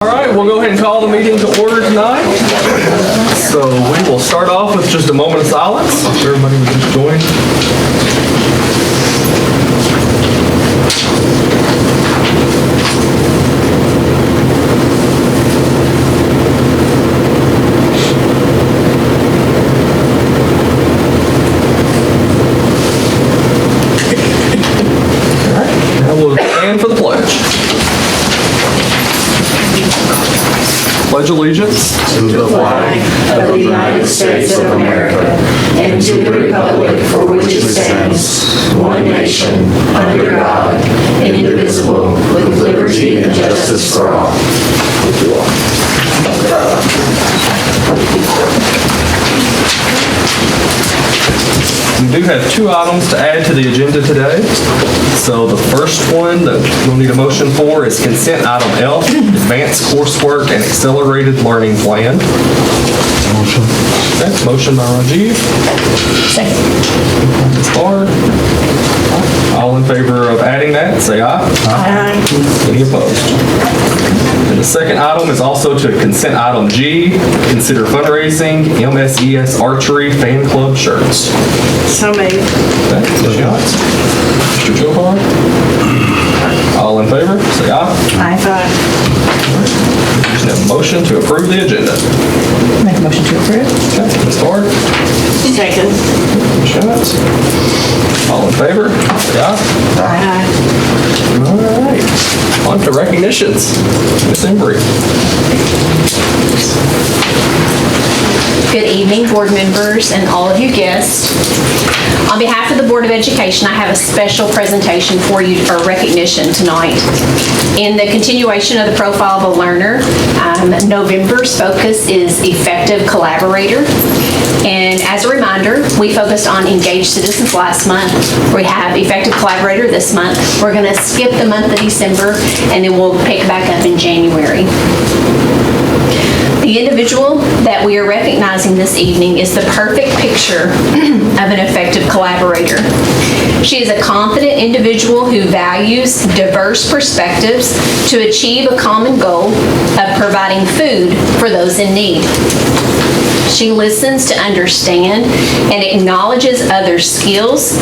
All right, we'll go ahead and call the meeting to order tonight. So we will start off with just a moment of silence. If everybody would just join. All right, now we'll stand for the pledge. Pledge allegiance to the flag of the United States of America and to the republic for which it stands, one nation, under God, indivisible, with liberty and justice for all. We do have two items to add to the agenda today. So the first one that we'll need a motion for is consent item F, advanced coursework and accelerated learning plan. Motion. Okay, motion by Rajiv. Second. Ms. Barr. All in favor of adding that, say aye. Aye. Any opposed? And the second item is also to consent item G, consider fundraising MSES Archery Fan Club shirts. So moved. Okay, Ms. Yachts. Mr. Johar. All in favor, say aye. Aye. Just have a motion to approve the agenda. Make a motion to approve. Okay, Ms. Barr. Second. Ms. Yachts. All in favor, say aye. Aye. All right, on to recognitions. Ms. Embry. Good evening, board members and all of you guests. On behalf of the Board of Education, I have a special presentation for you for recognition tonight. In the continuation of the Profile of a Learner, November's focus is Effective Collaborator. And as a reminder, we focused on Engaged Citizens last month. We have Effective Collaborator this month. We're going to skip the month of December, and then we'll pick back up in January. The individual that we are recognizing this evening is the perfect picture of an effective collaborator. She is a confident individual who values diverse perspectives to achieve a common goal of providing food for those in need. She listens to understand and acknowledges others' skills,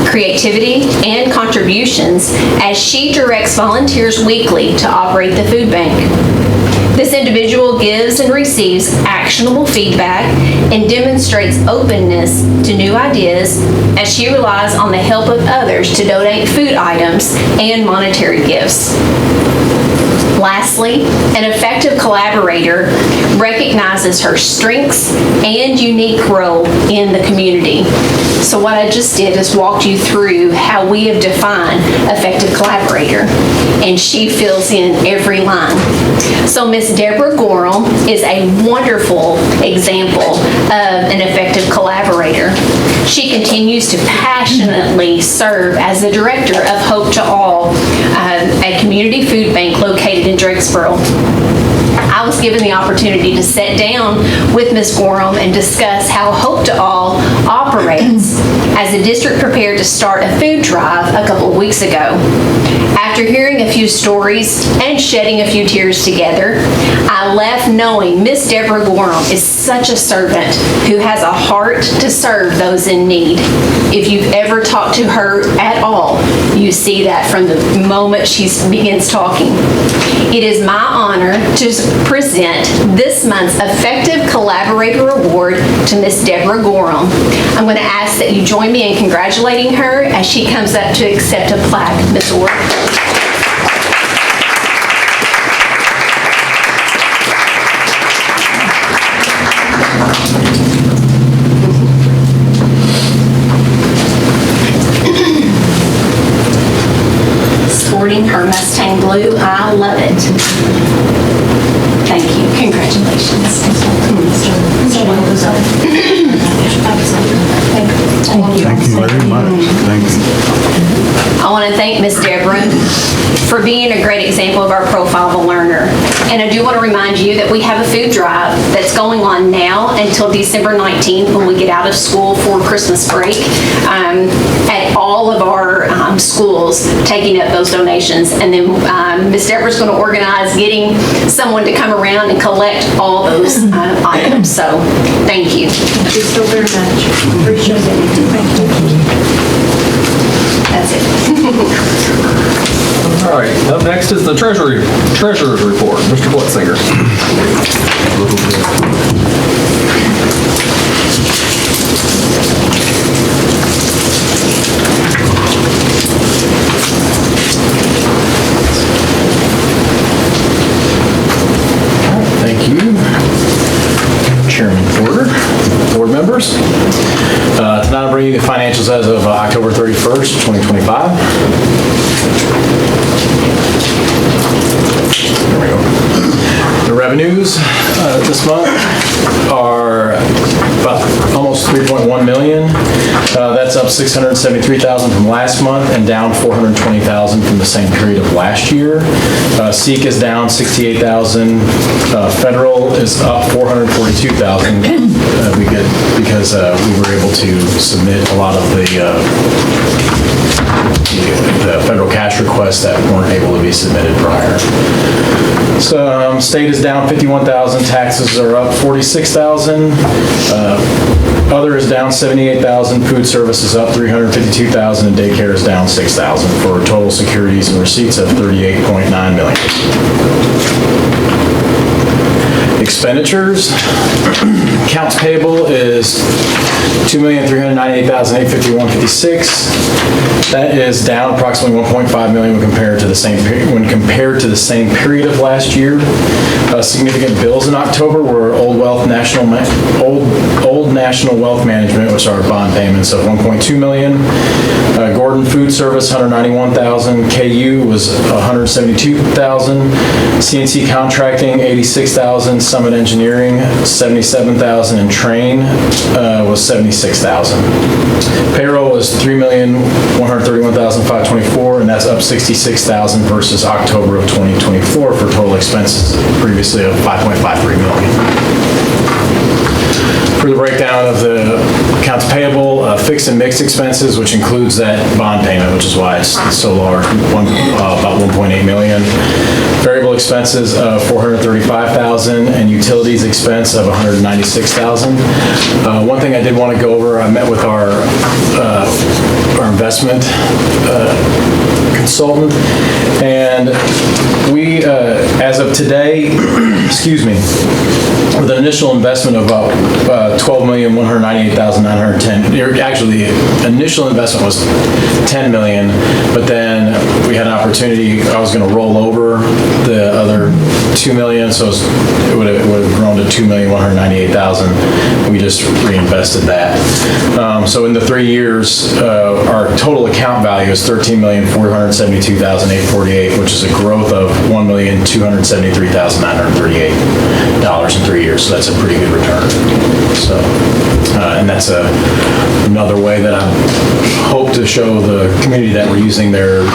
creativity, and contributions as she directs volunteers weekly to operate the food bank. This individual gives and receives actionable feedback and demonstrates openness to new ideas as she relies on the help of others to donate food items and monetary gifts. Lastly, an effective collaborator recognizes her strengths and unique role in the community. So what I just did is walked you through how we have defined effective collaborator, and she fills in every line. So Miss Deborah Gorham is a wonderful example of an effective collaborator. She continues to passionately serve as the director of Hope to All, a community food bank located in Drakesboro. I was given the opportunity to sit down with Ms. Gorham and discuss how Hope to All operates as the district prepared to start a food drive a couple of weeks ago. After hearing a few stories and shedding a few tears together, I left knowing Miss Deborah Gorham is such a servant who has a heart to serve those in need. If you've ever talked to her at all, you see that from the moment she begins talking. It is my honor to present this month's Effective Collaborator Award to Miss Deborah Gorham. I'm going to ask that you join me in congratulating her as she comes up to accept a plaque. Ms. Orr. Sporting her Mustang blue, I love it. Thank you. Congratulations. Thank you very much. Thank you. I want to thank Ms. Deborah for being a great example of our Profile of a Learner. And I do want to remind you that we have a food drive that's going on now until December 19th when we get out of school for Christmas break at all all of our schools taking up those donations. And then Ms. Deborah's going to organize getting someone to come around and collect all those items. So thank you. Thank you so very much. Appreciate it. Thank you. That's it. All right, up next is the treasurer's report. Mr. Blitzinger. Thank you, Chairman Porter, board members. Tonight I'm bringing you the financials as of October 31st, 2025. There we go. The revenues this month are about almost 3.1 million. That's up 673,000 from last month and down 420,000 from the same period of last year. SEEK is down 68,000. Federal is up 442,000. We get because we were able to submit a lot of the federal cash requests that weren't able to be submitted prior. So state is down 51,000, taxes are up 46,000, other is down 78,000, food service is up 352,000, and daycare is down 6,000 for total securities and receipts of 38.9 million. Expenditures, accounts payable is $2,398,851.56. That is down approximately 1.5 million when compared to the same period of last year. Significant bills in October were Old National Wealth Management, which are bond payments of 1.2 million. Gordon Food Service 191,000. KU was 172,000. CNC Contracting 86,000. Summit Engineering 77,000, and Train was 76,000. Payroll was 3,131,524, and that's up 66,000 versus October of 2024 for total expenses previously of 5.53 million. For the breakdown of the accounts payable, fixed and mixed expenses, which includes that bond payment, which is why it's so large, about 1.8 million. Variable expenses of 435,000 and utilities expense of 196,000. One thing I did want to go over, I met with our investment consultant, and we, as of today, excuse me, with an initial investment of about $12,198,910. Actually, the initial investment was $10 million, but then we had an opportunity. I was going to roll over the other $2 million, so it would have grown to $2,198,000. We just reinvested that. So in the 3 years, our total account value is $13,472,848, which is a growth of $1,273,938 in 3 years. So that's a pretty good return. So, and that's another way that I hope to show the community that we're using their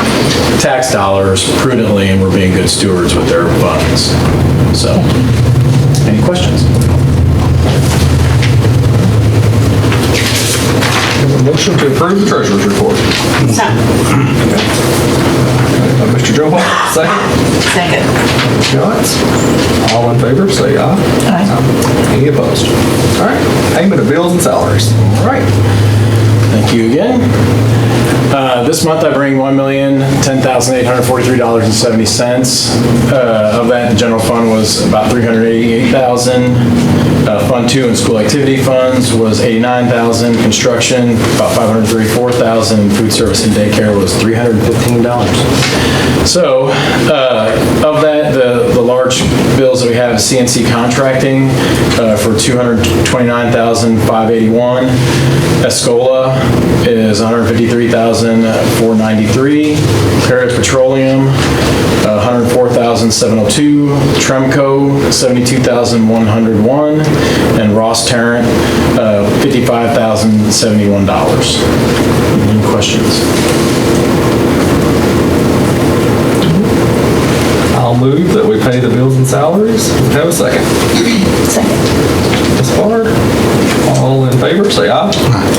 tax dollars prudently and we're being good stewards with their funds. So, any questions? Motion to approve the treasurer's report. Mr. Joe Hall, second. Second. Ms. Yance. All in favor, say aye. Aye. Any opposed? All right, payment of bills and salaries. All right. Thank you again. This month I bring $1,010,843.70. Of that, the general fund was about $388,000. Fund 2 and school activity funds was $89,000. Construction, about $534,000. And food service and daycare was $315. So, of that, the large bills that we have is CNC Contracting for $229,581. Escola is $153,493. Paris Petroleum, $104,702. Tremco, $72,101. And Ross Tarrant, $55,071. Any questions? I'll move that we pay the bills and salaries. Have a second. Second. Ms. Bard, all in favor, say aye.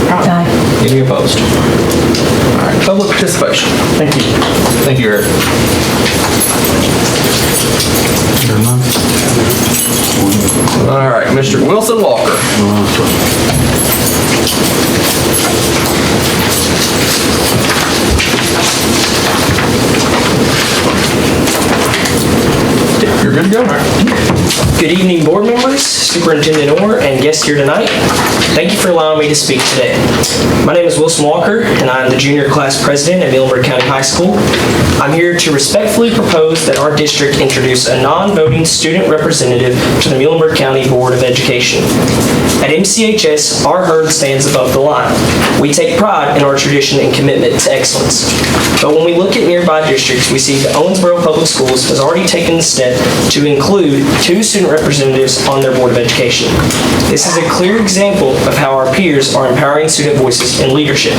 Aye. Any opposed? All right, public participation. Thank you. Thank you, Eric. All right, Mr. Wilson Walker. You're good to go. Good evening, board members, Superintendent Orr, and guests here tonight. Thank you for allowing me to speak today. My name is Wilson Walker, and I am the junior class president at Muhlenberg County High School. I'm here to respectfully propose that our district introduce a non-voting student representative to the Muhlenberg County Board of Education. At MCHS, our herd stands above the line. We take pride in our tradition and commitment to excellence. But when we look at nearby districts, we see that Owensboro Public Schools has already taken the step to include 2 student representatives on their Board of Education. This is a clear example of how our peers are empowering student voices and leadership.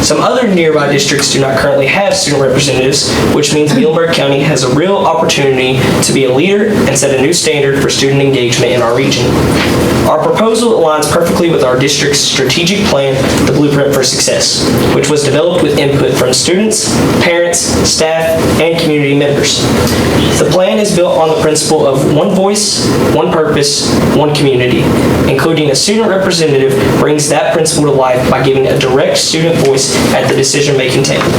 Some other nearby districts do not currently have student representatives, which means Muhlenberg County has a real opportunity to be a leader and set a new standard for student engagement in our region. Our proposal aligns perfectly with our district's strategic plan, the Blueprint for Success, which was developed with input from students, parents, staff, and community members. The plan is built on the principle of one voice, one purpose, one community. Including a student representative brings that principle to life by giving a direct student voice at the decision-making table.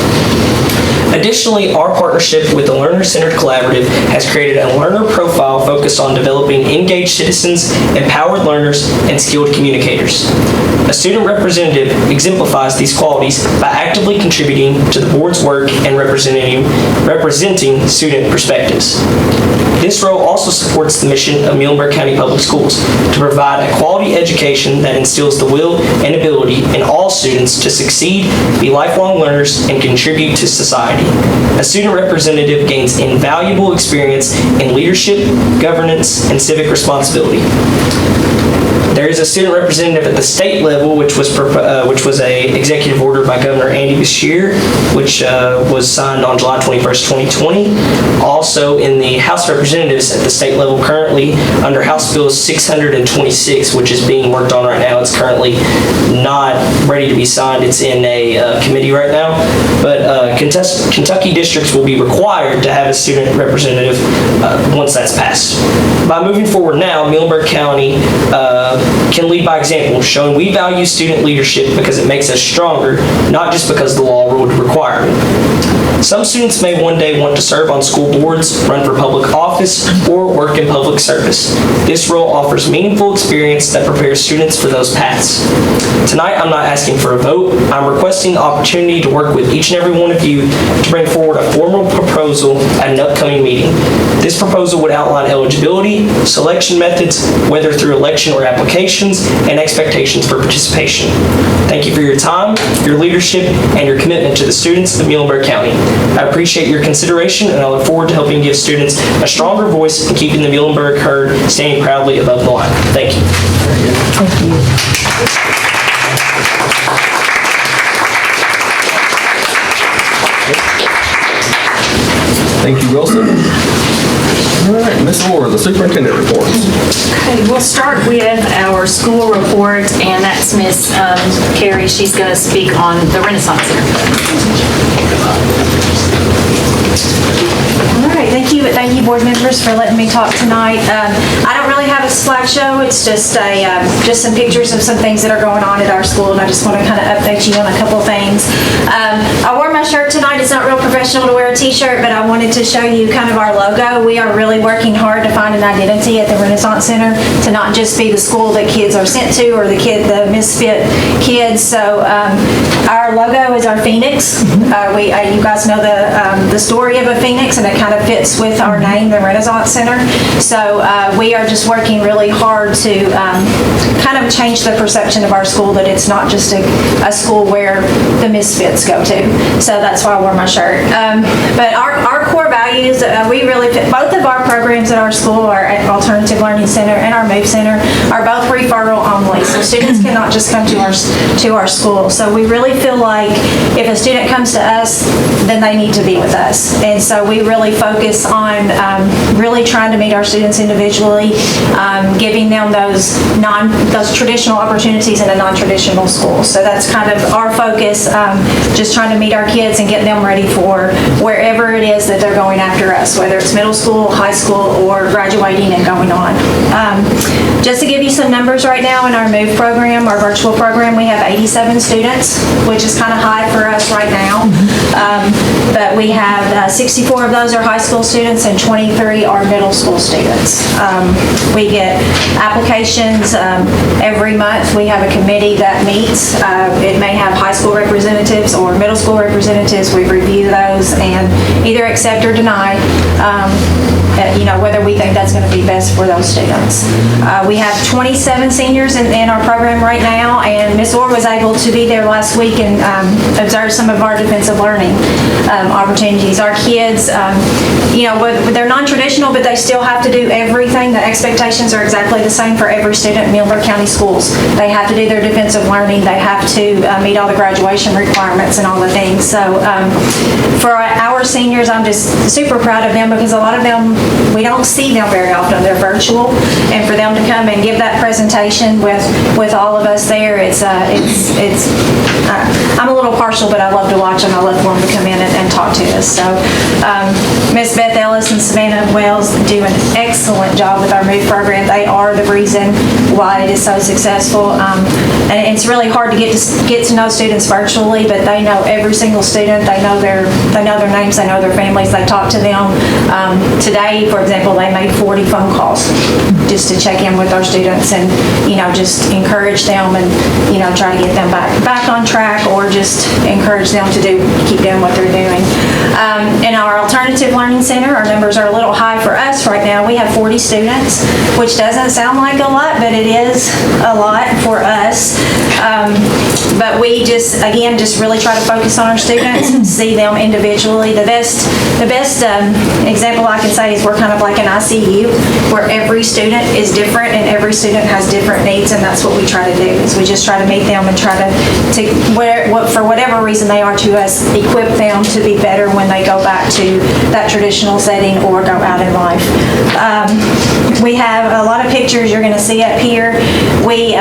Additionally, our partnership with the Learner-Centered Collaborative has created a learner profile focused on developing engaged citizens, empowered learners, and skilled communicators. A student representative exemplifies these qualities by actively contributing to the board's work and representing student perspectives. This role also supports the mission of Muhlenberg County Public Schools to provide a quality education that instills the will and ability in all students to succeed, be lifelong learners, and contribute to society. A student representative gains invaluable experience in leadership, governance, and civic responsibility. There is a student representative at the state level, which was a executive order by Governor Andy Beshear, which was signed on July 21st, 2020. Also in the House of Representatives at the state level currently under House Bill 626, which is being worked on right now. It's currently not ready to be signed. It's in a committee right now. But Kentucky districts will be required to have a student representative once that's passed. By moving forward now, Muhlenberg County can lead by example, showing we value student leadership because it makes us stronger, not just because the law would require it. Some students may one day want to serve on school boards, run for public office, or work in public service. This role offers meaningful experience that prepares students for those paths. Tonight, I'm not asking for a vote. I'm requesting the opportunity to work with each and every one of you to bring forward a formal proposal at an upcoming meeting. This proposal would outline eligibility, selection methods, whether through election or applications, and expectations for participation. Thank you for your time, your leadership, and your commitment to the students of Muhlenberg County. I appreciate your consideration, and I look forward to helping give students a stronger voice and keeping the Muhlenberg herd standing proudly above the line. Thank you. Thank you, Wilson. All right, Ms. Orr, the superintendent reports. Okay, we'll start with our school report, and that's Miss Carrie. She's going to speak on the Renaissance Center. All right, thank you board members for letting me talk tonight. I don't really have a slideshow. It's just some pictures of some things that are going on at our school, and I just want to kind of update you on a couple things. I wore my shirt tonight. It's not real professional to wear a t-shirt, but I wanted to show you kind of our logo. We are really working hard to find an identity at the Renaissance Center to not just be the school that kids are sent to or the misfit kids. So our logo is our phoenix. You guys know the story of a phoenix, and it kind of fits with our name, the Renaissance Center. So we are just working really hard to kind of change the perception of our school that it's not just a school where the misfits go to. So that's why I wore my shirt. But our core values, we really fit. Both of our programs at our school are Alternative Learning Center and our MOVE Center are both referral only. So students cannot just come to our school. So we really feel like if a student comes to us, then they need to be with us. And so we really focus on really trying to meet our students individually, giving them those traditional opportunities in a non-traditional school. So that's kind of our focus, just trying to meet our kids and get them ready for wherever it is that they're going after us, whether it's middle school, high school, or graduating and going on. Just to give you some numbers right now in our MOVE program, our virtual program, we have 87 students, which is kind of high for us right now. But we have 64 of those are high school students and 23 are middle school students. We get applications every month. We have a committee that meets. It may have high school representatives or middle school representatives. We review those and either accept or deny, whether we think that's going to be best for those students. We have 27 seniors in our program right now, and Ms. Orr was able to be there last week and observe some of our defensive learning opportunities. Our kids, they're non-traditional, but they still have to do everything. The expectations are exactly the same for every student in Muhlenberg County Schools. They have to do their defensive learning. They have to meet all the graduation requirements and all the things. So for our seniors, I'm just super proud of them because a lot of them, we don't see them very often. They're virtual, and for them to come and give that presentation with all of us there, I'm a little partial, but I love to watch them. I love for them to come in and talk to us. So Ms. Beth Ellis and Savannah Wells do an excellent job with our MOVE program. They are the reason why it is so successful. And it's really hard to get to know students virtually, but they know every single student. They know their names. They know their families. They talk to them. Today, for example, they made 40 phone calls just to check in with our students and just encourage them and try to get them back on track, or just encourage them to keep doing what they're doing. In our Alternative Learning Center, our numbers are a little high for us right now. We have 40 students, which doesn't sound like a lot, but it is a lot for us. But we just really try to focus on our students and see them individually. The best example I can say is we're kind of like an ICU, where every student is different and every student has different needs, and that's what we try to do. Is we just try to meet them and try to for whatever reason they are to us, equip them to be better when they go back to that traditional setting or go out in life. We have a lot of pictures you're going to see up here. We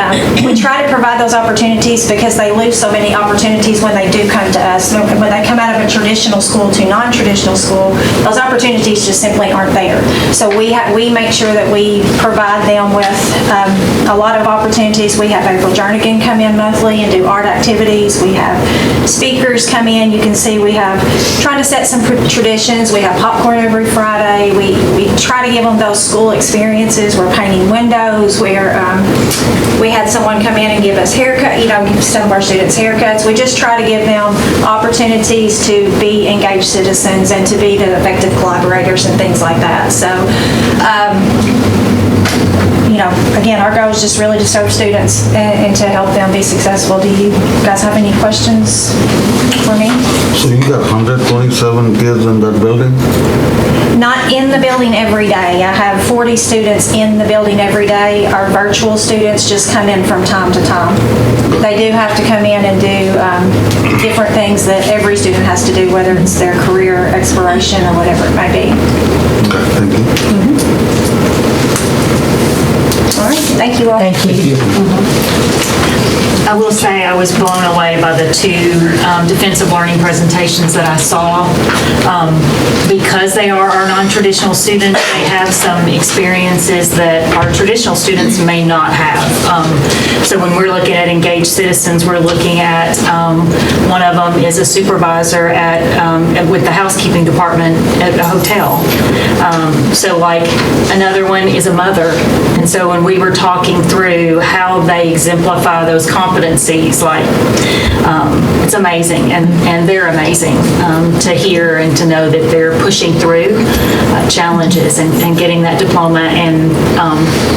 try to provide those opportunities because they lose so many opportunities when they do come to us. When they come out of a traditional school to non-traditional school, those opportunities just simply aren't there. So we make sure that we provide them with a lot of opportunities. We have April Jernigan come in monthly and do art activities. We have speakers come in. You can see we have trying to set some traditions. We have popcorn every Friday. We try to give them those school experiences. We're painting windows. We had someone come in and give us haircut, give some of our students haircuts. We just try to give them opportunities to be engaged citizens and to be the effective collaborators and things like that. So, again, our goal is just really to serve students and to help them be successful. Do you guys have any questions for me? So you got 127 kids in that building? Not in the building every day. I have 40 students in the building every day. Our virtual students just come in from time to time. They do have to come in and do different things that every student has to do, whether it's their career exploration or whatever it may be. Okay, thank you. All right, thank you all. Thank you. I will say I was blown away by the two defensive learning presentations that I saw. Because they are our non-traditional students, they have some experiences that our traditional students may not have. So when we're looking at engaged citizens, we're looking at, one of them is a supervisor with the housekeeping department at a hotel. So like another one is a mother. And so when we were talking through how they exemplify those competencies, it's amazing, and they're amazing to hear and to know that they're pushing through challenges and getting that diploma and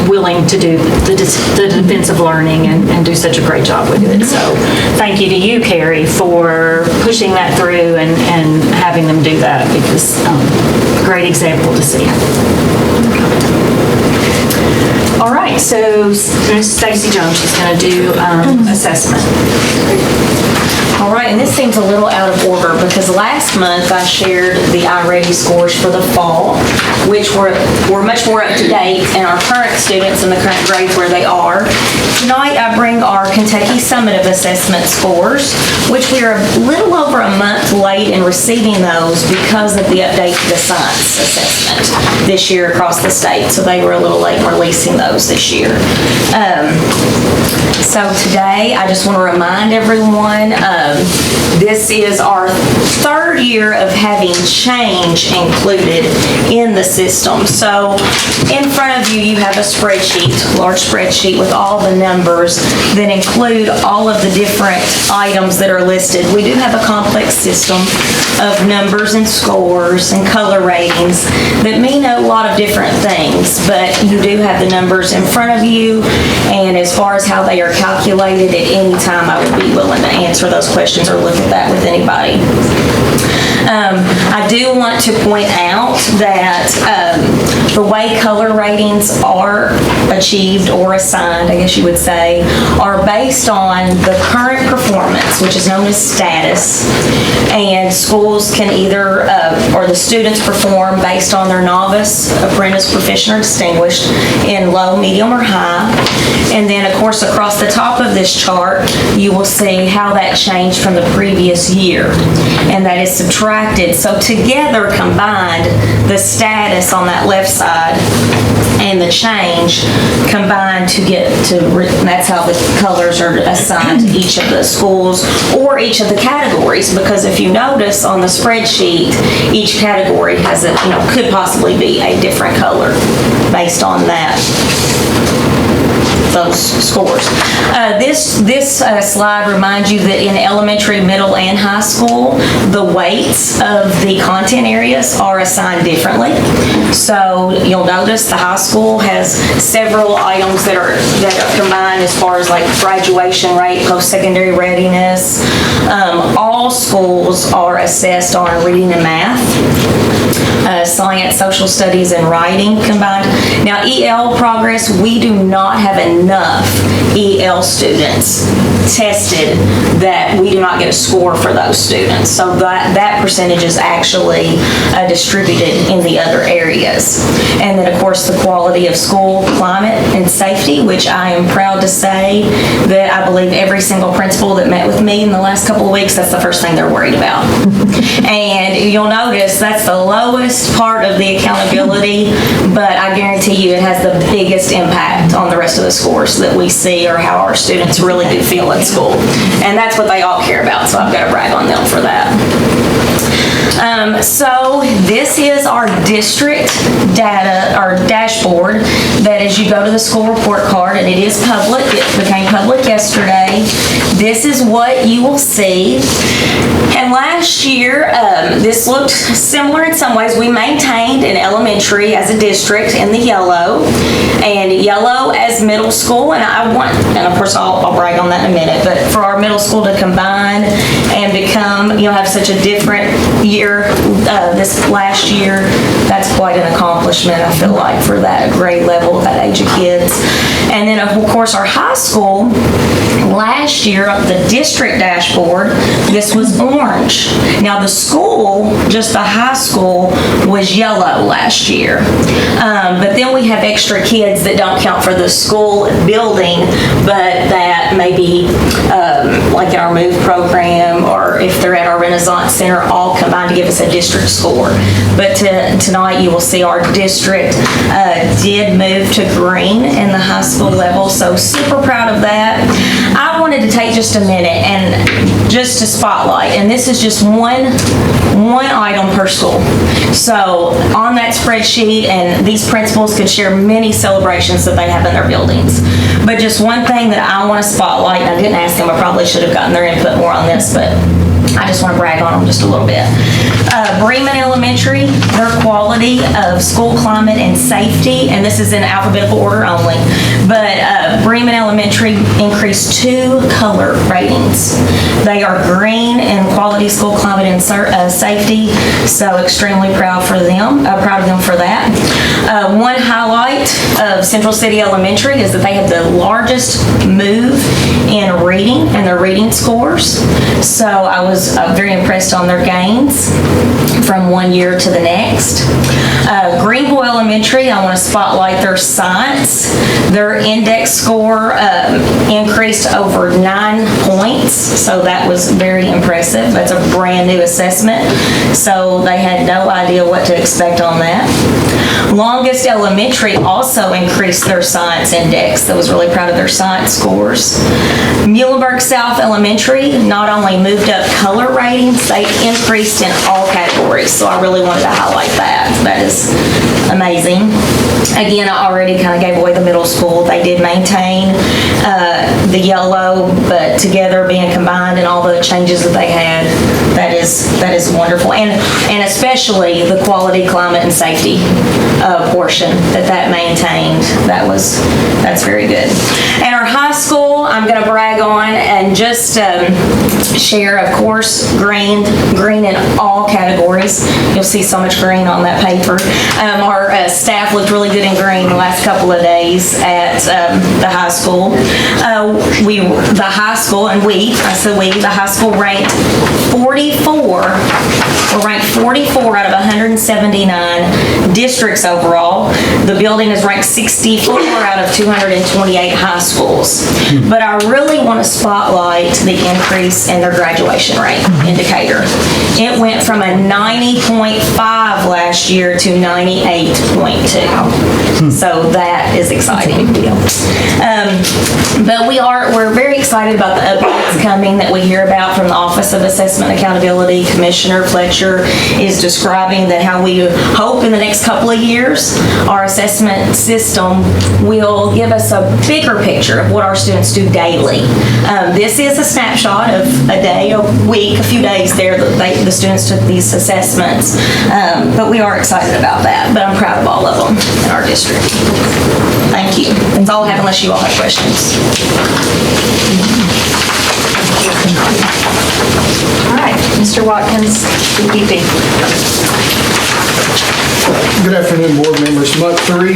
willing to do the defensive learning and do such a great job with it. So thank you to you, Carrie, for pushing that through and having them do that, because great example to see. All right, so Ms. Stacy Jones is going to do assessment. All right, and this seems a little out of order because last month I shared the iReady scores for the fall, which were much more up to date and our current students in the current grades where they are. Tonight I bring our Kentucky Summative Assessment scores, which we are a little over a month late in receiving those because of the update to the science assessment this year across the state. So they were a little late in releasing those this year. So today, I just want to remind everyone, this is our third year of having change included in the system. So in front of you, you have a spreadsheet, large spreadsheet with all the numbers that include all of the different items that are listed. We do have a complex system of numbers and scores and color ratings that mean a lot of different things, but you do have the numbers in front of you, and as far as how they are calculated, at any time I would be willing to answer those questions or look at that with anybody. I do want to point out that the way color ratings are achieved or assigned, I guess you would say, are based on the current performance, which is known as status, and schools can either, or the students perform based on their novice, apprentice, proficient, or distinguished in low, medium, or high. And then, of course, across the top of this chart, you will see how that changed from the previous year. And that is subtracted. So together, combined, the status on that left side and the change combined to get to, and that's how the colors are assigned to each of the schools or each of the categories, because if you notice on the spreadsheet, each category has a, could possibly be a different color based on that. Those scores. This slide reminds you that in elementary, middle, and high school, the weights of the content areas are assigned differently. So you'll notice the high school has several items that are combined as far as like graduation rate, post-secondary readiness. All schools are assessed on reading and math, science, social studies, and writing combined. Now, EL progress, we do not have enough EL students tested that we do not get a score for those students. So that percentage is actually distributed in the other areas. And then, of course, the quality of school climate and safety, which I am proud to say that I believe every single principal that met with me in the last couple of weeks, that's the first thing they're worried about. And you'll notice that's the lowest part of the accountability, but I guarantee you it has the biggest impact on the rest of the scores that we see or how our students really do feel in school. And that's what they all care about, so I've got to brag on them for that. So this is our district data, our dashboard, that as you go to the school report card, and it is public, it became public yesterday, this is what you will see. And last year, this looked similar in some ways. We maintained an elementary as a district in the yellow, and yellow as middle school, and of course I'll brag on that in a minute, but for our middle school to combine and become, have such a different year this last year, that's quite an accomplishment, I feel like, for that grade level, that age of kids. And then, of course, our high school, last year, the district dashboard, this was orange. Now, the school, just the high school, was yellow last year. But then we have extra kids that don't count for the school building, but that maybe like in our MOVE program, or if they're at our Renaissance Center, all combined to give us a district score. But tonight you will see our district did move to green in the high school level, so super proud of that. I wanted to take just a minute and just to spotlight, and this is just one item per school. So on that spreadsheet, and these principals could share many celebrations that they have in their buildings, but just one thing that I want to spotlight, and I didn't ask them, I probably should have gotten their input more on this, but I just want to brag on them just a little bit. Bremen Elementary, their quality of school climate and safety, and this is in alphabetical order only, but Bremen Elementary increased 2 color ratings. They are green in quality school climate and safety, so extremely proud of them for that. One highlight of Central City Elementary is that they have the largest move in reading and their reading scores. So I was very impressed on their gains from one year to the next. Greenville Elementary, I want to spotlight their science. Their index score increased over 9 points, so that was very impressive. That's a brand new assessment, so they had no idea what to expect on that. Longest Elementary also increased their science index. I was really proud of their science scores. Muhlenberg South Elementary not only moved up color ratings, they increased in all categories, so I really wanted to highlight that. That is amazing. Again, I already kind of gave away the middle school. They did maintain the yellow, but together being combined and all the changes that they had, that is wonderful. And especially the quality, climate, and safety portion that maintained. That's very good. At our high school, I'm going to brag on and just share, of course, green in all categories. You'll see so much green on that paper. Our staff looked really good in green the last couple of days at the high school. The high school ranked 44. We're ranked 44 out of 179 districts overall. The building is ranked 64 out of 228 high schools. But I really want to spotlight the increase in their graduation rate indicator. It went from a 90.5 last year to 98.2. So that is exciting. But we're very excited about the updates coming that we hear about from the Office of Assessment and Accountability. Commissioner Fletcher is describing that how we hope in the next couple of years our assessment system will give us a bigger picture of what our students do daily. This is a snapshot of a day, a week, a few days there that the students took these assessments. But we are excited about that. But I'm proud of all of them in our district. Thank you. That's all I have unless you all have questions. All right, Mr. Watkins, EPP. Good afternoon, board members. Month 3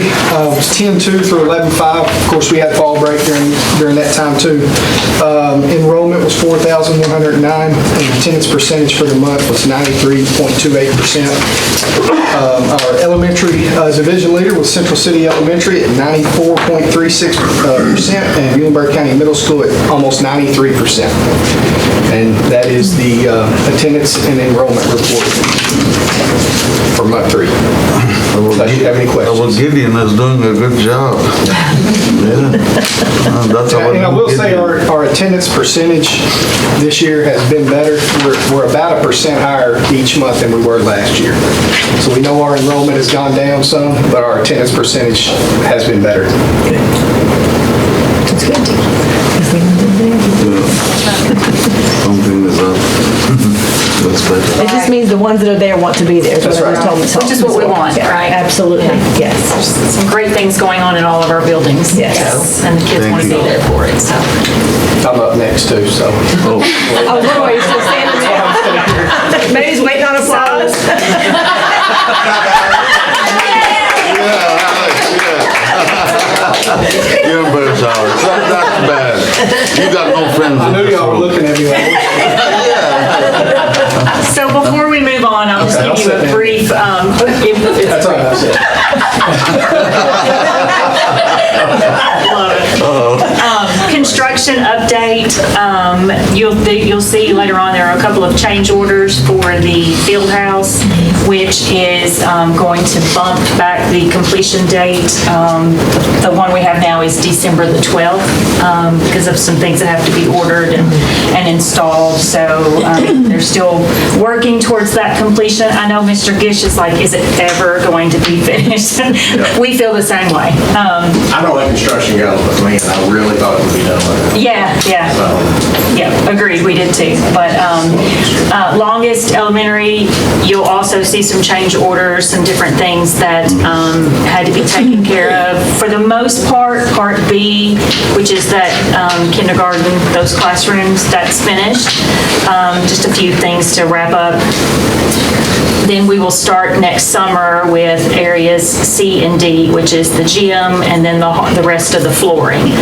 was 10-2 through 11-5. Of course, we had fall break during that time too. Enrollment was 4,109, and attendance percentage for the month was 93.28%. Our elementary division leader was Central City Elementary at 94.36%, and Muhlenberg County Middle School at almost 93%. And that is the attendance and enrollment report for month 3. Unless you have any questions. Well, Gideon is doing a good job. Yeah. That's how And I will say our attendance percentage this year has been better. We're about 1% higher each month than we were last year. So we know our enrollment has gone down some, but our attendance percentage has been better. That's good. Something is up. That's better. It just means the ones that are there want to be there. That's right. Which is what we want, right? Absolutely, yes. Some great things going on in all of our buildings. Yes. So, and the kids want to be there for it, so. I'm up next too, so. Oh, I was wondering why you're still standing there. Maybe he's waiting on applause. you're embarrassed, Howard. That's bad. You got no friends. I knew y'all were looking at me like this. So before we move on, I'll just Okay, give you I'll sit a down. brief, That's all right, I said. construction update. You'll see later on, there are a couple of change orders for the field house, which is going to bump back the completion date. The one we have now is December the 12th because of some things that have to be ordered and installed. So they're still working towards that completion. I know Mr. Gish is like, is it ever going to be finished? We feel the same way. I don't let construction go, but man, I really thought it would be done by now. Yeah, agreed, we did too. But Longest Elementary, you'll also see some change orders, some different things that had to be taken care of. For the most part, Part B, which is that kindergarten, those classrooms, that's finished. Just a few things to wrap up. Then we will start next summer with areas C and D, which is the gym and then the rest of the flooring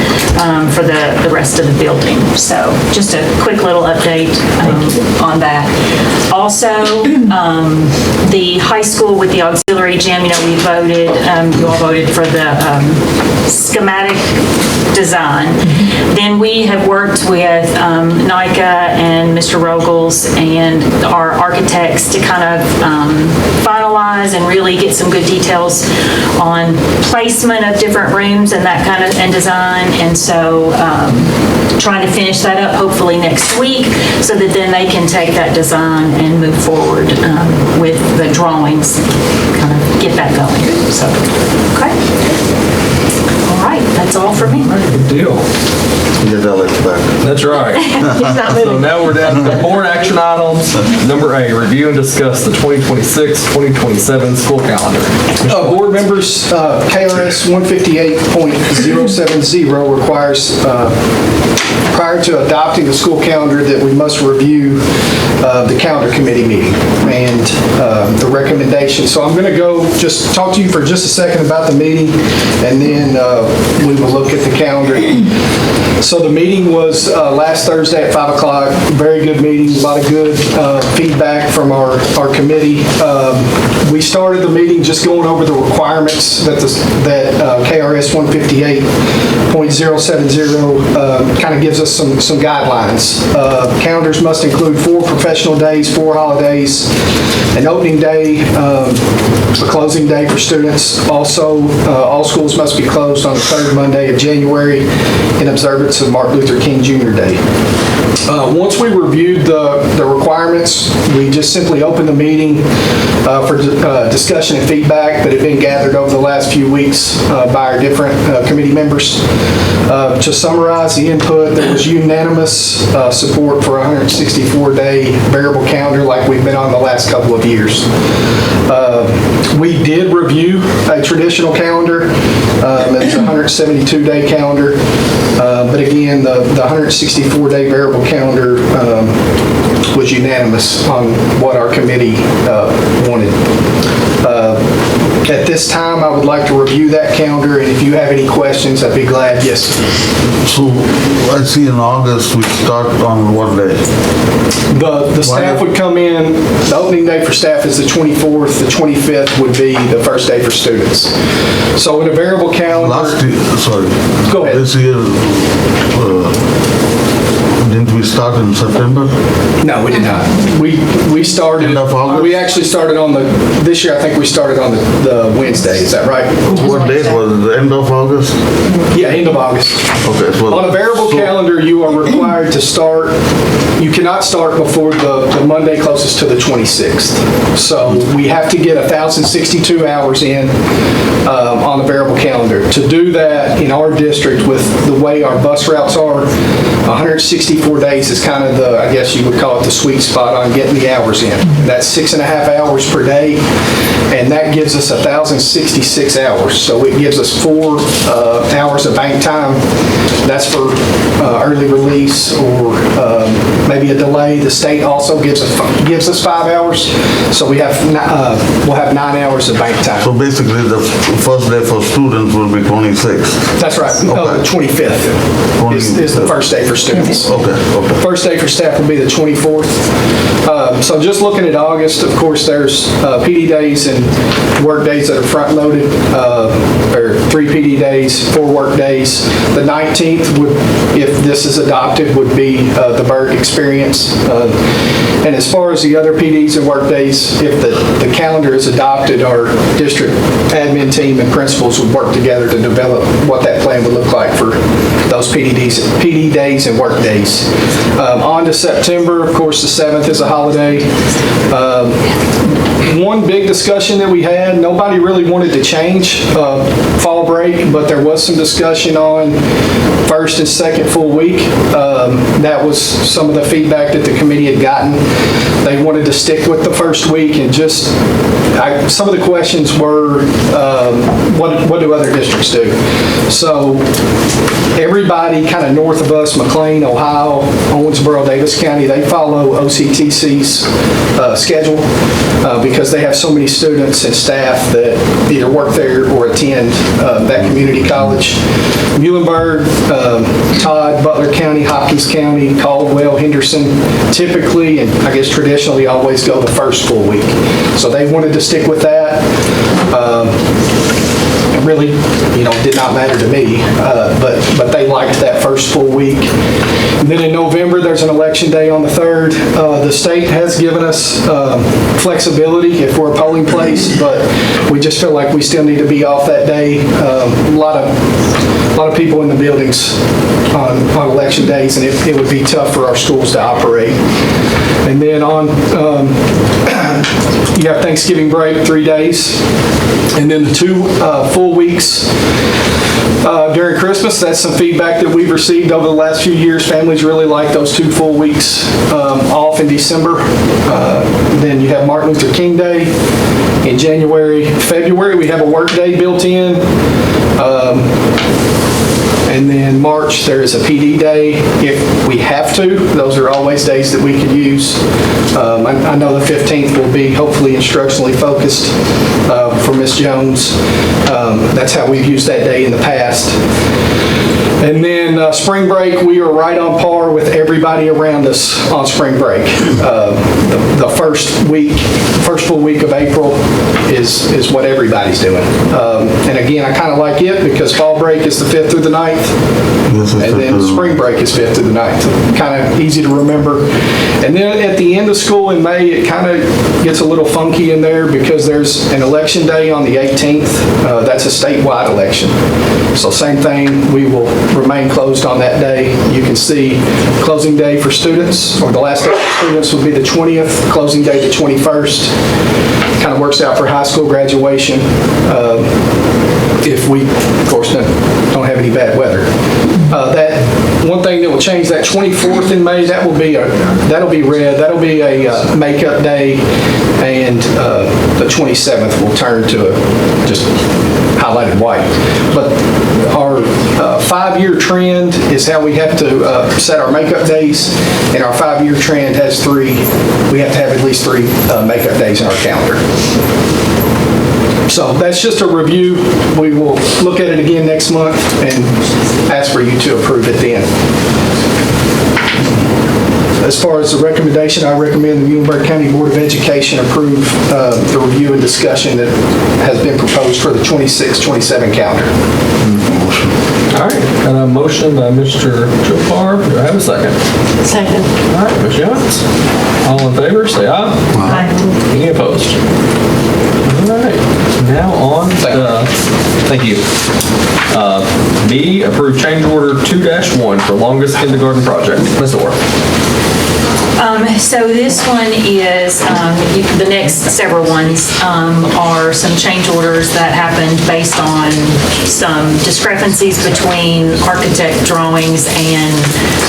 for the rest of the building. So just a quick little update on that. Also, the high school with the auxiliary gym, we voted, you all voted for the schematic design. Then we have worked with NICA and Mr. Rogels and our architects to kind of finalize and really get some good details on placement of different rooms and that kind of, and design. And so trying to finish that up hopefully next week so that then they can take that design and move forward with the drawings, kind of get that going. So, okay. All right, that's all for me. Good deal. Get Alex back. That's right. So now we're down to the board action items. Number A, review and discuss the 2026-2027 school calendar. Board members, KRS 158.070 requires, prior to adopting the school calendar, that we must review the calendar committee meeting and the recommendation. So I'm going to go just talk to you for just a second about the meeting, and then we will look at the calendar. So the meeting was last Thursday at 5 o'clock. Very good meeting, a lot of good feedback from our committee. We started the meeting just going over the requirements that KRS 158.070 kind of gives us some guidelines. Calendars must include 4 professional days, 4 holidays, an opening day, a closing day for students. Also, all schools must be closed on the 3rd Monday of January in observance of Martin Luther King Jr. Day. Once we reviewed the requirements, we just simply opened the meeting for discussion and feedback that had been gathered over the last few weeks by our different committee members. To summarize the input, there was unanimous support for a 164-day variable calendar like we've been on the last couple of years. We did review a traditional calendar. It's a 172-day calendar. But again, the 164-day variable calendar was unanimous on what our committee wanted. At this time, I would like to review that calendar, and if you have any questions, I'd be glad. Yes. So I see in August we start on what day? The staff would come in, the opening day for staff is the 24th, the 25th would be the first day for students. So in a variable calendar. Last year, sorry. Go ahead. This year, didn't we start in September? No, we did not. We started. End of August? We actually started this year I think we started on the Wednesday, is that right? What date was it? The end of August? Yeah, end of August. Okay. So On a variable calendar, you are required to start, you cannot start before the Monday closest to the 26th. So we have to get 1,062 hours in on the variable calendar. To do that in our district with the way our bus routes are, 164 days is kind of I guess you would call it the sweet spot on getting the hours in. That's 6.5 hours per day, and that gives us 1,066 hours. So it gives us 4 hours of bank time. That's for early release or maybe a delay. The state also gives us 5 hours, so we'll have 9 hours of bank time. So basically, the first day for students will be 26th. That's right. No, the 25th is the first day for students. Okay. First day for staff will be the 24th. So just looking at August, of course, there's PD days and work days that are front loaded, or 3 PD days, 4 work days. The 19th would, if this is adopted, would be the Berg experience. And as far as the other PDs and work days, if the calendar is adopted, our district admin team and principals would work together to develop what that plan would look like for those PD days and work days. days. On to September, of course, the 7th is a holiday. One big discussion that we had, nobody really wanted to change fall break, but there was some discussion on first and second full week. That was some of the feedback that the committee had gotten. They wanted to stick with the first week and just, some of the questions were, what do other districts do? So everybody kind of north of us, McLean, Ohio, Owensboro, Davis County, they follow OCTC's schedule because they have so many students and staff that either work there or attend that community college. Muhlenberg, Todd, Butler County, Hopkins County, Caldwell, Henderson, typically, and I guess traditionally, always go the first full week. So they wanted to stick with that. It really, did not matter to me, but they liked that first full week. And then in November, there's an election day on the 3rd. The state has given us flexibility if we're a polling place, but we just feel like we still need to be off that day. A lot of people in the buildings on election days, and it would be tough for our schools to operate. And then you have Thanksgiving break, 3 days, and then the 2 full weeks during Christmas. That's some feedback that we've received over the last few years. Families really like those 2 full weeks off in December. Then you have Martin Luther King Day in January. February, we have a work day built in. And then March, there is a PD day if we have to. Those are always days that we could use. I know the 15th will be hopefully instructionally focused for Ms. Jones. That's how we've used that day in the past. And then spring break, we are right on par with everybody around us on spring break. The first full week of April is what everybody's doing. And again, I kind of like it because fall break is the 5th through the 9th, and then spring break is 5th through the 9th. Kind of easy to remember. And then at the end of school in May, it kind of gets a little funky in there because there's an election day on the 18th. That's a statewide election. So same thing, we will remain closed on that day. You can see closing day for students, or the last day for students would be the 20th, closing day the 21st. Kind of works out for high school graduation if we, of course, don't have any bad weather. That one thing that will change, that 24th in May, that'll be red. That'll be a makeup day, and the 27th will turn to just highlighted white. But our 5-year trend is how we have to set our makeup days, and our 5-year trend has 3. We have to have at least 3 makeup days in our calendar. So that's just a review. We will look at it again next month and ask for you to approve it then. As far as the recommendation, I recommend the Muhlenberg County Board of Education approve the review and discussion that has been proposed for the 26-27 calendar. All right, got a motion by Mr. Chopar. Do I have a second? Second. All right, Ms. Jones. All in favor, say aye. Aye. Any opposed? All right, now on, thank you. B, approve change order 2-1 for longest kindergarten project. Ms. Orr. So this one is, the next several ones are some change orders that happened based on some discrepancies between architect drawings and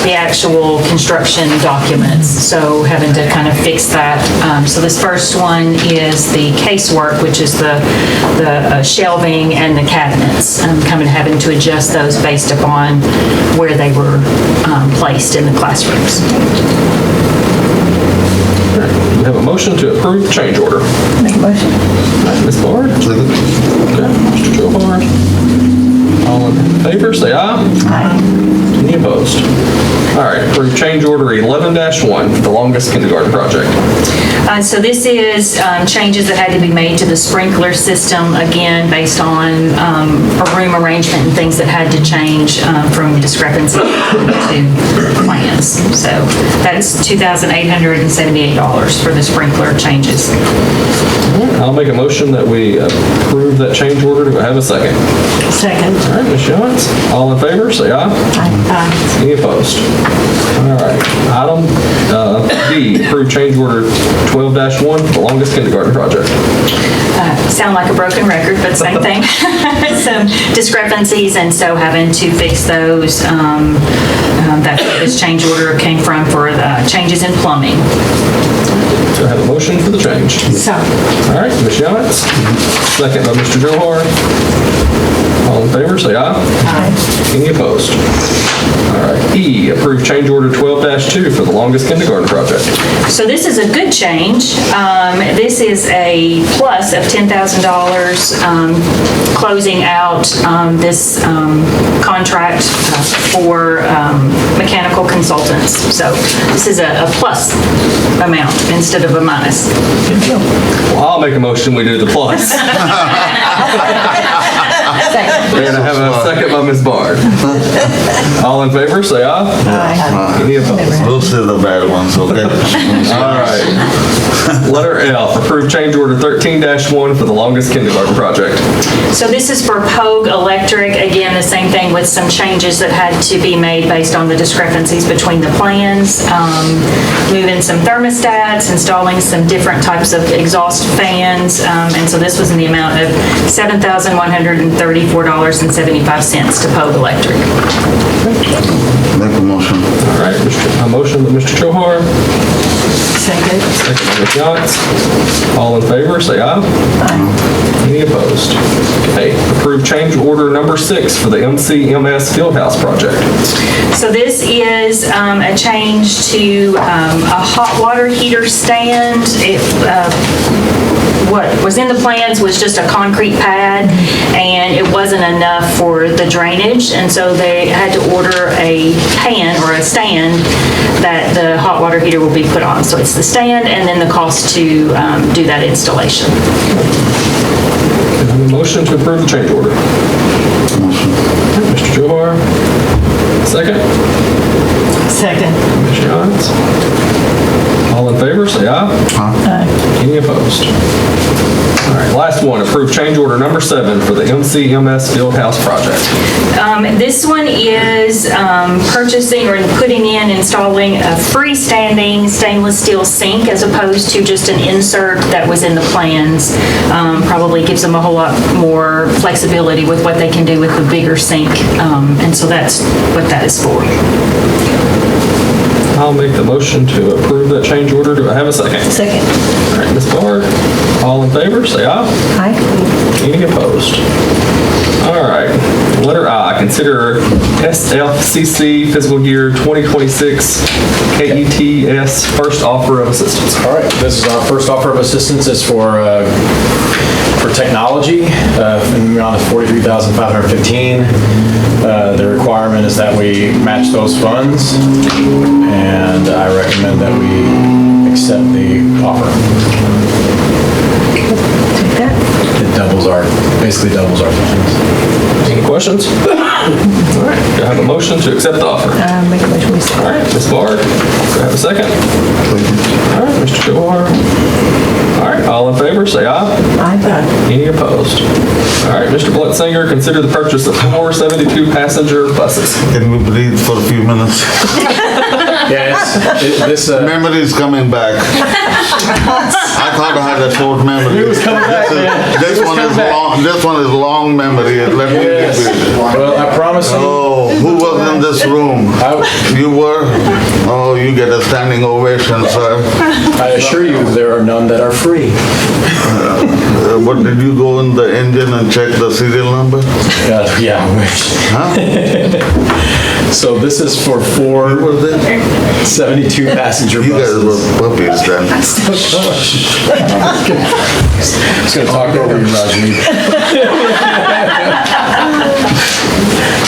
the actual construction documents. So having to kind of fix that. So this first one is the casework, which is the shelving and the cabinets. Having to adjust those based upon where they were placed in the classrooms. We have a motion to approve the change order. Make a motion. All right, Ms. Bard. Second. Okay, Mr. Chopar. All in favor, say aye. Aye. Any opposed? All right, approve change order 11-1 for the longest kindergarten project. So this is changes that had to be made to the sprinkler system, again, based on a room arrangement and things that had to change from discrepancy to plans. So that's $2,878 for the sprinkler changes. I'll make a motion that we approve that change order. Do I have a second? Second. All right, Ms. Jones. All in favor, say aye. Aye. Any opposed? All right. Item D, approve change order 12-1 for the longest kindergarten project. Sound like a broken record, but same thing. Some discrepancies, and so having to fix those. That's what this change order came from for the changes in plumbing. Do I have a motion for the change? So. All right, Ms. Yance. Second by Mr. Johar. All in favor, say aye. Aye. Any opposed? All right. E, approve change order 12-2 for the longest kindergarten project. So this is a good change. This is a plus of $10,000 closing out this contract for mechanical consultants. So this is a plus amount instead of a minus. Well, I'll make a motion, we do the plus. And I have a second by Ms. Bard. All in favor, say aye. Aye. Any opposed? Those are the bad ones, okay? All right. Letter F, approve change order 13-1 for the longest kindergarten project. So this is for Pogue Electric. Again, the same thing with some changes that had to be made based on the discrepancies between the plans. Moving some thermostats, installing some different types of exhaust fans. And so this was in the amount of $7,134.75 to Pogue Electric. Make a motion. All right, a motion by Mr. Johar. Second. Second by Ms. Yance. All in favor, say aye. Aye. Any opposed? Okay, approve change order number 6 for the MCMS Fieldhouse project. So this is a change to a hot water heater stand. What was in the plans was just a concrete pad, and it wasn't enough for the drainage, and so they had to order a pan or a stand that the hot water heater will be put on. So it's the stand and then the cost to do that installation. Can I have a motion to approve the change order? Mr. Johar. Second. Second. Ms. Yance. All in favor, say aye. Aye. Any opposed? All right, last one, approve change order number 7 for the MCMS Fieldhouse project. This one is purchasing or putting in, installing a freestanding stainless steel sink as opposed to just an insert that was in the plans. Probably gives them a whole lot more flexibility with what they can do with the bigger sink. And so that's what that is for. I'll make the motion to approve that change order. Do I have a second? Second. All right, Ms. Bard, all in favor, say aye. Aye. Any opposed? All right, letter I, consider SFCC fiscal year 2026 KETS first offer of assistance. All right, this is our first offer of assistance. It's for technology, in the amount of $43,515. The requirement is that we match those funds, and I recommend that we accept the offer. Take that. It basically doubles our funds. Any questions? All right, do I have a motion to accept the offer? Make a motion. All right, Ms. Bard, do I have a second? All right, Mr. Johar. All right, all in favor, say aye. Aye. Any opposed? All right, Mr. Blutzinger, consider the purchase of 4 72-passenger buses. Can we breathe for a few minutes? Yeah, this Memory is coming back. I thought I had a short memory. It was coming back, man. This one is long memory. Let me Yes. give it. Well, I promise you. Oh, who was in this room? You were? Oh, you get a standing ovation, sir. I assure you, there are none that are free. What, did you go in the engine and check the serial number? Yeah, I wish. Huh? So this is for 4 What was it? 72-passenger You guys buses. were puppies then. I'm just gonna talk over you, Rajneet.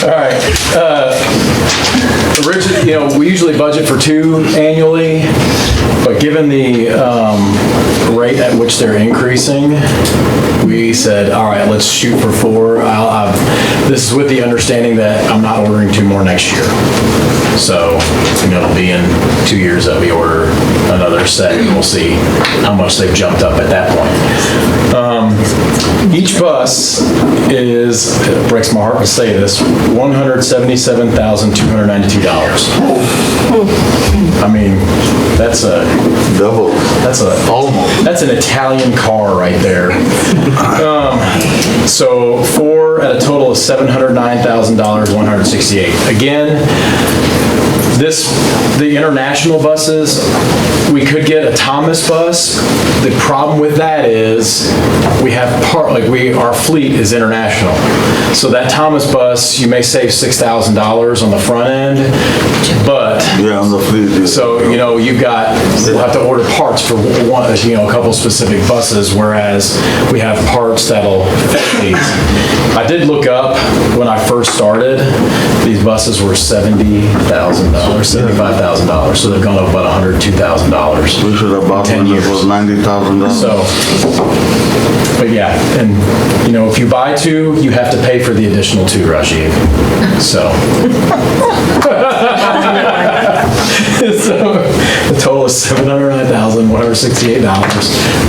All right. Originally, we usually budget for 2 annually, but given the rate rate at which they're increasing, we said, all right, let's shoot for 4. This is with the understanding that I'm not ordering 2 more next year. So, it'll be in 2 years that we order another set, and we'll see how much they've jumped up at that point. Each bus is, it breaks my heart to say this, $177,292. I mean, that's Double. Almost. That's an Italian car right there. So 4 at a total of $709,168. Again, the international buses, we could get a Thomas bus. The problem with that is we have our fleet is international. So that Thomas bus, you may save $6,000 on the front end, but Yeah, on the fleet. Yeah. so, we'll have to order parts for one, a couple specific buses, whereas we have parts that'll fit these. I did look up when I first started, these buses were $70,000, $75,000, so they've gone up about $102,000. We should have bought 10 one that years. was $90,000. So, but yeah, and if you buy 2, you have to pay for the additional 2, Rajiv. So. So, the total is $709,168.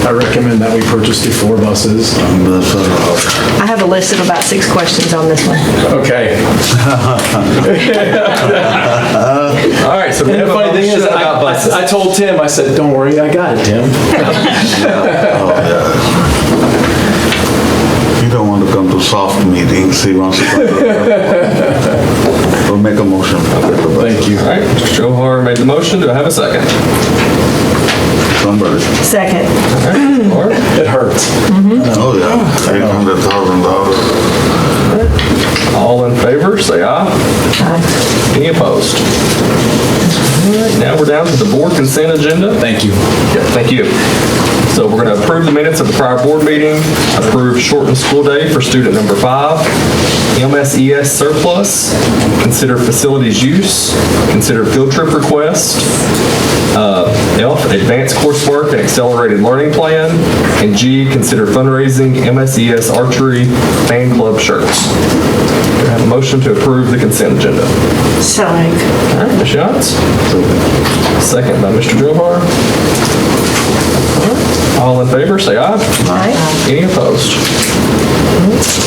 I recommend that we purchase 4 buses. I have a list of about 6 questions on this one. Okay. All right, so we And have the a funny thing is, motion about buses. I told Tim, I said, don't worry, I got it, Tim. He don't want to come to soft meetings. He wants to come to. We'll make a motion. Thank you. All right, Mr. Johar made the motion. Do I have a second? Somebody. Second. All right, Laura? It hurts. Oh, yeah. $800,000. All in favor, say aye. Any opposed? All right, now we're down to the board consent agenda. Thank you. Yeah, thank you. So we're going to approve the minutes of the prior board meeting, approve shortened school day for student number 5, MSES surplus, consider facilities use, consider field trip request, F, advanced coursework and accelerated learning plan, and G, consider fundraising MSES archery fan club shirts. Do I have a motion to approve the consent agenda? So moved. All right, Ms. Yance. Second by Mr. Johar. All in favor, say aye. Aye. Any opposed?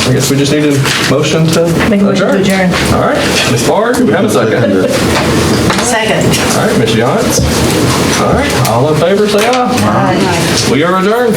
I guess we just need a motion to Make a motion to adjourn. All right, Ms. Barr, do we have a second? Second. All right, Ms. Yance. All right, all in favor, say aye. Aye. We are adjourned.